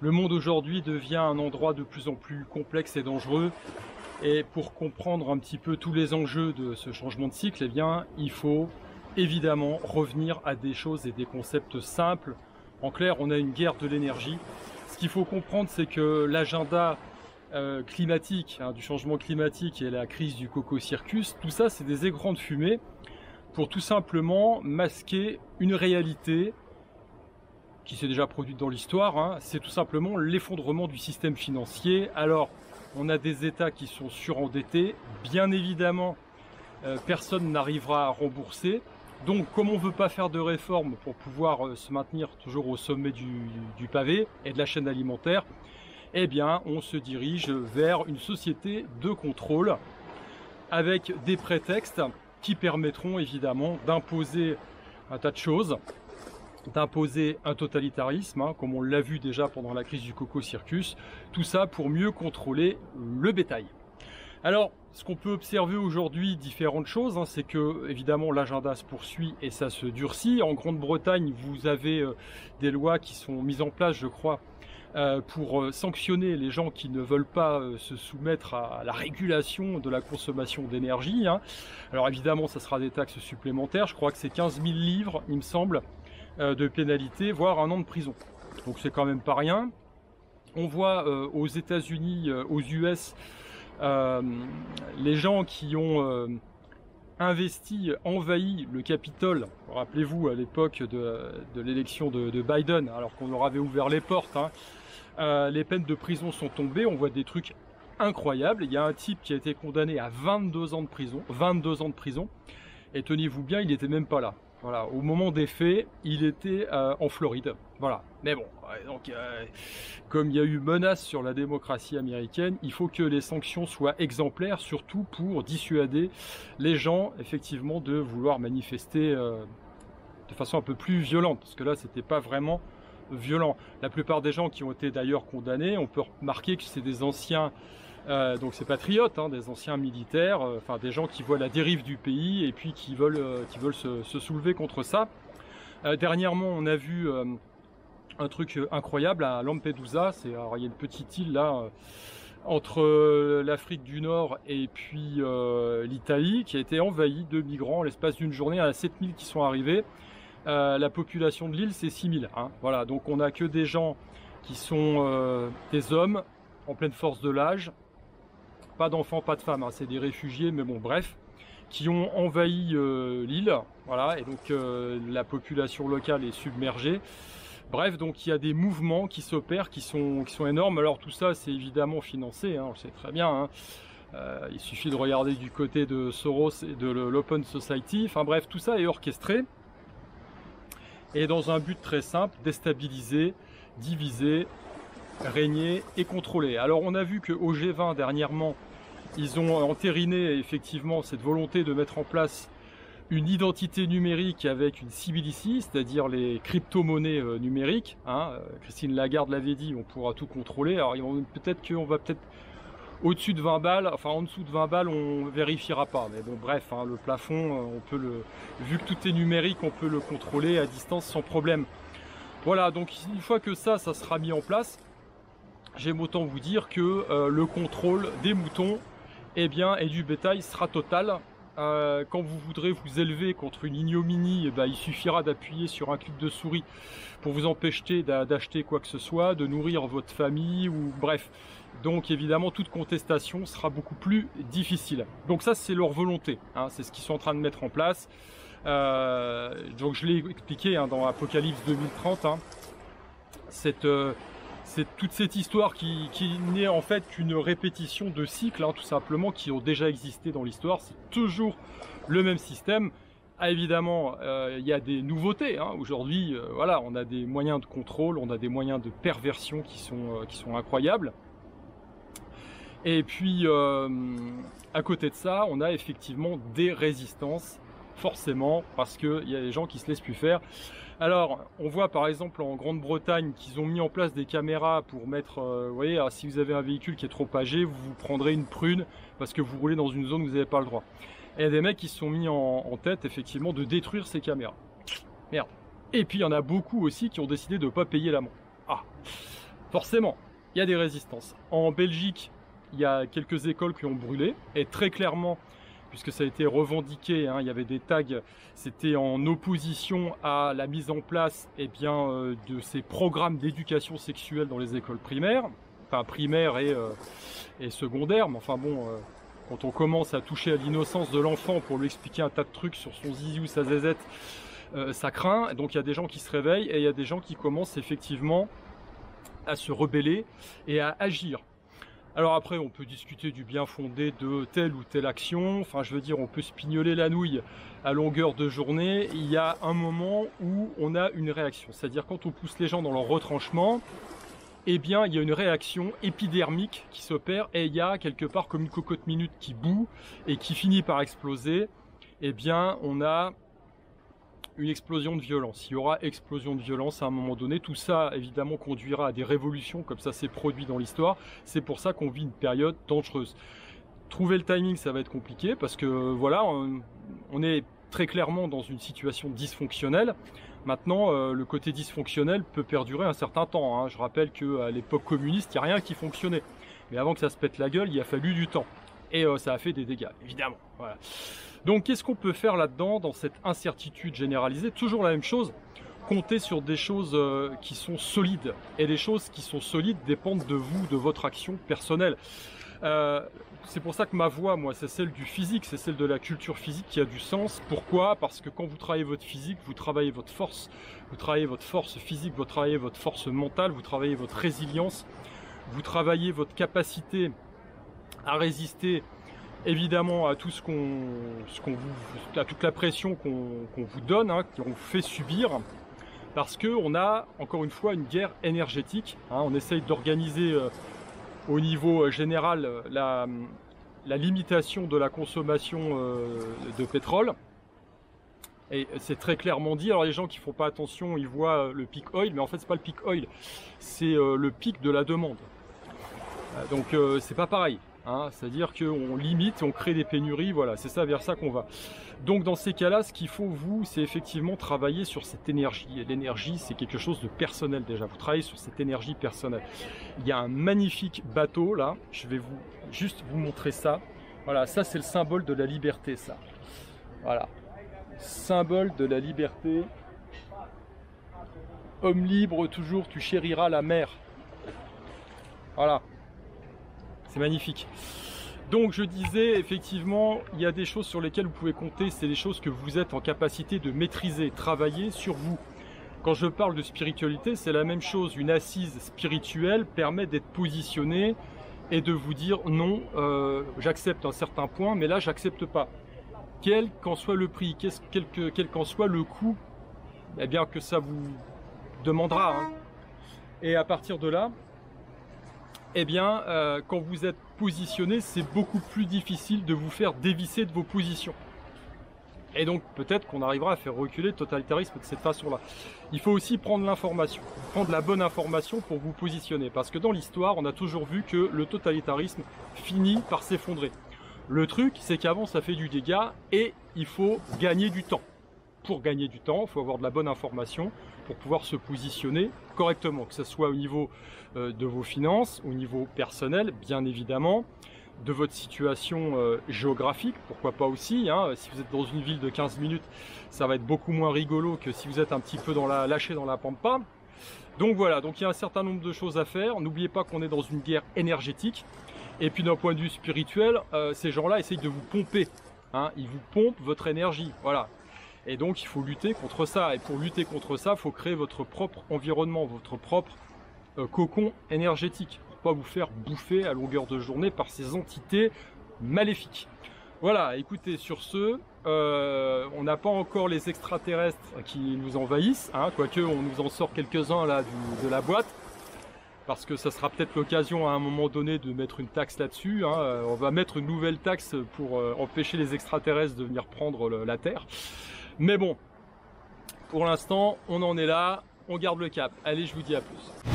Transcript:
Le monde aujourd'hui devient un endroit de plus en plus complexe et dangereux. Et pour comprendre un petit peu tous les enjeux de ce changement de cycle, eh bien, il faut évidemment revenir à des choses et des concepts simples. En clair, on a une guerre de l'énergie. Ce qu'il faut comprendre, c'est que l'agenda climatique, du changement climatique et la crise du coco-circus, tout ça, c'est des écrans de fumée pour tout simplement masquer une réalité qui s'est déjà produite dans l'histoire. C'est tout simplement l'effondrement du système financier. Alors, on a des États qui sont surendettés. Bien évidemment, personne n'arrivera à rembourser. Donc, comme on ne veut pas faire de réformes pour pouvoir se maintenir toujours au sommet du pavé et de la chaîne alimentaire, eh bien, on se dirige vers une société de contrôle avec des prétextes qui permettront évidemment d'imposer un tas de choses, d'imposer un totalitarisme, comme on l'a vu déjà pendant la crise du coco-circus, tout ça pour mieux contrôler le bétail. Alors, ce qu'on peut observer aujourd'hui, différentes choses, c'est que évidemment l'agenda se poursuit et ça se durcit. En Grande-Bretagne, vous avez des lois qui sont mises en place, je crois, pour sanctionner les gens qui ne veulent pas se soumettre à la régulation de la consommation d'énergie. Alors évidemment, ça sera des taxes supplémentaires. Je crois que c'est 15 000 livres, il me semble, de pénalité, voire 1 an de prison. Donc c'est quand même pas rien. On voit aux États-Unis, aux US, les gens qui ont envahi le Capitole. Rappelez-vous à l'époque de l'élection de Biden, alors qu'on leur avait ouvert les portes. Les peines de prison sont tombées, on voit des trucs incroyables. Il y a un type qui a été condamné à 22 ans de prison, 22 ans de prison, et tenez-vous bien, il n'était même pas là. Voilà, au moment des faits, il était en Floride. Voilà. Mais bon, donc, comme il y a eu menace sur la démocratie américaine, il faut que les sanctions soient exemplaires, surtout pour dissuader les gens, effectivement, de vouloir manifester de façon un peu plus violente. Parce que là, c'était pas vraiment violent. La plupart des gens qui ont été d'ailleurs condamnés, on peut remarquer que c'est des anciens... donc c'est patriotes, des anciens militaires, enfin des gens qui voient la dérive du pays et puis qui veulent se soulever contre ça. Dernièrement, on a vu un truc incroyable à Lampedusa. Alors il y a une petite île là entre l'Afrique du Nord et puis l'Italie qui a été envahie de migrants. L'espace d'une journée, il y en a 7000 qui sont arrivés. La population de l'île, c'est 6000. Voilà, donc on n'a que des gens qui sont des hommes en pleine force de l'âge. Pas d'enfants, pas de femmes, c'est des réfugiés, mais bon, bref, qui ont envahi l'île, voilà, et donc la population locale est submergée. Bref, donc il y a des mouvements qui s'opèrent, qui sont énormes. Alors tout ça, c'est évidemment financé, on le sait très bien. Il suffit de regarder du côté de Soros et de l'Open Society. Enfin bref, tout ça est orchestré. Et dans un but très simple, déstabiliser, diviser, régner et contrôler. Alors on a vu qu'au G20 dernièrement, ils ont entériné effectivement cette volonté de mettre en place une identité numérique avec une CBDC, c'est-à-dire les crypto-monnaies numériques. Christine Lagarde l'avait dit, on pourra tout contrôler. Alors peut-être qu'on va au-dessus de 20 balles, enfin en dessous de 20 balles, on vérifiera pas. Mais bon, bref, le plafond, vu que tout est numérique, on peut le contrôler à distance sans problème. Voilà, donc une fois que ça sera mis en place, j'aime autant vous dire que le contrôle des moutons et du bétail sera total. Quand vous voudrez vous élever contre une ignominie, il suffira d'appuyer sur un clic de souris pour vous empêcher d'acheter quoi que ce soit, de nourrir votre famille, ou bref. Donc évidemment, toute contestation sera beaucoup plus difficile. Donc ça, c'est leur volonté, c'est ce qu'ils sont en train de mettre en place. Donc je l'ai expliqué dans Apocalypse 2030, c'est toute cette histoire qui n'est en fait qu'une répétition de cycles, tout simplement, qui ont déjà existé dans l'histoire. C'est toujours le même système. Évidemment, il y a des nouveautés. Aujourd'hui, voilà, on a des moyens de contrôle, on a des moyens de perversion qui sont incroyables. Et puis, à côté de ça, on a effectivement des résistances, forcément, parce qu'il y a des gens qui se laissent plus faire. Alors, on voit par exemple en Grande-Bretagne qu'ils ont mis en place des caméras pour mettre, vous voyez, si vous avez un véhicule qui est trop âgé, vous prendrez une prune parce que vous roulez dans une zone où vous n'avez pas le droit. Et il y a des mecs qui se sont mis en tête, effectivement, de détruire ces caméras. Merde. Et puis, il y en a beaucoup aussi qui ont décidé de ne pas payer l'amende. forcément, il y a des résistances. En Belgique, il y a quelques écoles qui ont brûlé, et très clairement, puisque ça a été revendiqué, hein, il y avait des tags, c'était en opposition à la mise en place de ces programmes d'éducation sexuelle dans les écoles primaires, enfin primaires et secondaires, mais enfin bon, quand on commence à toucher à l'innocence de l'enfant pour lui expliquer un tas de trucs sur son zizi ou sa zézette, ça craint. Donc il y a des gens qui se réveillent et il y a des gens qui commencent effectivement à se rebeller et à agir. Alors après, on peut discuter du bien fondé de telle ou telle action. Enfin, je veux dire, on peut se pignoler la nouille à longueur de journée. Il y a un moment où on a une réaction. C'est-à-dire quand on pousse les gens dans leur retranchement, eh bien, il y a une réaction épidermique qui s'opère et il y a quelque part comme une cocotte minute qui bout et qui finit par exploser. Eh bien, on a une explosion de violence. Il y aura explosion de violence à un moment donné. Tout ça, évidemment, conduira à des révolutions, comme ça s'est produit dans l'histoire. C'est pour ça qu'on vit une période dangereuse. Trouver le timing, ça va être compliqué, parce que voilà, on est très clairement dans une situation dysfonctionnelle. Maintenant, le côté dysfonctionnel peut perdurer un certain temps, hein. Je rappelle qu'à l'époque communiste, il n'y a rien qui fonctionnait. Mais avant que ça se pète la gueule, il a fallu du temps. Et ça a fait des dégâts, évidemment. Voilà. Donc qu'est-ce qu'on peut faire là-dedans, dans cette incertitude généralisée? Toujours la même chose, compter sur des choses qui sont solides. Et les choses qui sont solides dépendent de vous, de votre action personnelle. C'est pour ça que ma voix, moi, c'est celle du physique, c'est celle de la culture physique qui a du sens. Pourquoi? Parce que quand vous travaillez votre physique, vous travaillez votre force physique, vous travaillez votre force mentale, vous travaillez votre résilience, vous travaillez votre capacité à résister évidemment à tout à toute la pression qu'on vous donne, hein, qu'on vous fait subir, parce qu'on a encore une fois une guerre énergétique, hein. On essaye d'organiser au niveau général la limitation de la consommation de pétrole, et c'est très clairement dit. Alors les gens qui font pas attention, ils voient le peak oil, mais en fait c'est pas le peak oil, c'est le pic de la demande. Donc c'est pas pareil. Hein, c'est-à-dire qu'on limite, on crée des pénuries, voilà, c'est ça, vers ça qu'on va. Donc dans ces cas-là, ce qu'il faut, vous, c'est effectivement travailler sur cette énergie. Et l'énergie, c'est quelque chose de personnel déjà. Vous travaillez sur cette énergie personnelle. Il y a un magnifique bateau, là, je vais juste vous montrer ça. Voilà, ça c'est le symbole de la liberté, ça. Voilà, symbole de la liberté. Homme libre, toujours, tu chériras la mer. Voilà. C'est magnifique. Donc je disais, effectivement, il y a des choses sur lesquelles vous pouvez compter, c'est des choses que vous êtes en capacité de maîtriser, travailler sur vous. Quand je parle de spiritualité, c'est la même chose. Une assise spirituelle permet d'être positionné et de vous dire non, j'accepte un certain point, mais là j'accepte pas. Quel qu'en soit le prix, quel qu'en soit le coût, eh bien que ça vous demandera. Hein. Et à partir de là, eh bien, quand vous êtes positionné, c'est beaucoup plus difficile de vous faire dévisser de vos positions. Et donc, peut-être qu'on arrivera à faire reculer le totalitarisme de cette façon-là. Il faut aussi prendre l'information, prendre la bonne information pour vous positionner. Parce que dans l'histoire, on a toujours vu que le totalitarisme finit par s'effondrer. Le truc, c'est qu'avant, ça fait du dégât et il faut gagner du temps. Pour gagner du temps, il faut avoir de la bonne information pour pouvoir se positionner correctement, que ce soit au niveau de vos finances, au niveau personnel, bien évidemment, de votre situation géographique, pourquoi pas aussi, hein. Si vous êtes dans une ville de 15 minutes, ça va être beaucoup moins rigolo que si vous êtes un petit peu lâché dans la pampa. Donc voilà, donc il y a un certain nombre de choses à faire. N'oubliez pas qu'on est dans une guerre énergétique. Et puis d'un point de vue spirituel, ces gens-là essayent de vous pomper, hein. Ils vous pompent votre énergie, voilà. Et donc il faut lutter contre ça. Et pour lutter contre ça, il faut créer votre propre environnement, votre propre cocon énergétique. Pour pas vous faire bouffer à longueur de journée par ces entités maléfiques. Voilà, écoutez, sur ce, on n'a pas encore les extraterrestres qui nous envahissent, hein, quoique on nous en sort quelques-uns là de la boîte. Parce que ça sera peut-être l'occasion à un moment donné de mettre une taxe là-dessus, hein. On va mettre une nouvelle taxe pour empêcher les extraterrestres de venir prendre la Terre. Mais bon, pour l'instant, on en est là, on garde le cap. Allez, je vous dis à plus.